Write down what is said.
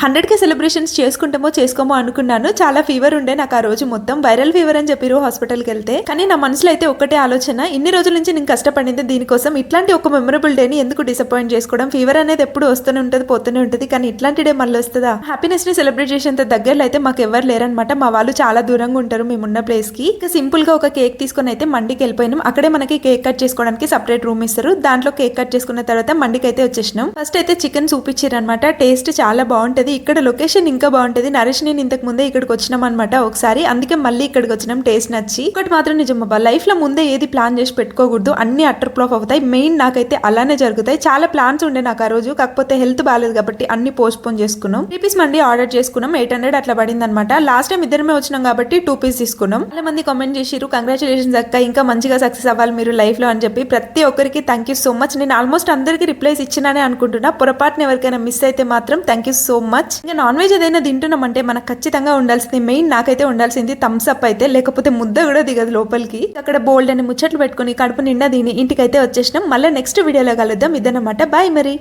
100K celebrations చేసుకుంటామో చేసుకోమో అనుకున్నాను. చాలా ఫీవర్ ఉండే నాకు ఆ రోజు, మొత్తం వైరల్ ఫీవర్ అని చెప్పారు హాస్పిటల్కి వెళ్తే. కానీ నా మనసులో అయితే ఒకటే ఆలోచన, ఇన్ని రోజుల నుంచి నేను కష్టపడింది దీనికోసం, ఇట్లాంటి ఒక మెమరబుల్ డేని ఎందుకు డిసప్పాయింట్ చేసుకోవడం. ఫీవర్ అనేది ఎప్పుడు వస్తూనే ఉంటుంది, పోతూనే ఉంటుంది, కానీ ఇట్లాంటి డే మళ్ళీ వస్తుందా. హ్యాపీనెస్ ని సెలబ్రేట్ చేసేంత దగ్గరలో అయితే మాకు ఎవరు లేరనమాట. మా వాళ్ళు చాలా దూరంగా ఉంటారు మేమున్న ప్లేస్ కి. ఇక సింపుల్ గా ఒక కేక్ తీసుకొని అయితే మండికి వెళ్ళిపోయినాం. అక్కడే మనకి కేక్ కట్ చేసుకోవడానికి సపరేట్ రూమ్ ఇస్తారు. దాంట్లో కేక్ కట్ చేసుకున్న తర్వాత మండికి అయితే వచ్చేసినాం. ఫస్ట్ అయితే చికెన్ సూప్ ఇచ్చారనమాట. టేస్ట్ చాలా బాగుంటది. ఇక్కడ లొకేషన్ ఇంకా బాగుంటది. నరేష్ నేను ఇంతకు ముందే ఇక్కడికి వచ్చినాం అనమాట ఒకసారి, అందుకే మళ్ళీ ఇక్కడికి వచ్చినాం. టేస్ట్ నచ్చి. ఒకటి మాత్రం నిజమబ్బా, లైఫ్ లో ముందే ఏది ప్లాన్ చేసి పెట్టుకోకూడదు, అన్ని అటర్ ఫ్లాప్ అవుతాయి. మెయిన్ నాకైతే అలానే జరుగుతాయి. చాలా ప్లాన్స్ ఉండే నాకు ఆ రోజు, కాకపోతే హెల్త్ బాగాలేదు కాబట్టి అన్ని పోస్ట్ పోన్ చేసుకున్నాం. 3 పీస్ మండి ఆర్డర్ చేసుకున్నాం. 800 అట్లా పడింది అనమాట. లాస్ట్ టైం ఇద్దరమే వచ్చినాం కాబట్టి 2 పీస్ తీసుకున్నాం. చాలా మంది కామెంట్ చేసిరు, కంగ్రాచులేషన్స్ అక్క, ఇంకా మంచిగా సక్సెస్ అవ్వాలి మీరు లైఫ్ లో అని చెప్పి. ప్రతి ఒక్కరికి థ్యాంక్ యూ సో మచ్. నేను ఆల్మోస్ట్ అందరికి రిప్లైస్ ఇచ్చినానే అనుకుంటున్నా. పొరపాటున ఎవరికైనా మిస్ అయితే మాత్రం థ్యాంక్ యూ సో మచ్. ఇంకా నాన్ వెజ్ ఏదైనా తింటున్నామంటే మనకు ఖచ్చితంగా ఉండాల్సింది, మెయిన్ నాకైతే ఉండాల్సింది థమ్స్ అప్ అయితే, లేకపోతే ముద్ద కూడా దిగదు లోపలికి. అక్కడ బోల్డ్ అని ముచ్చట్లు పెట్టుకుని కడుపు నిండా దీని ఇంటికైతే వచ్చేసినాం. మళ్ళీ నెక్స్ట్ వీడియోలో కలుద్దాం. ఇదన్నమాట. బాయ్ మరి.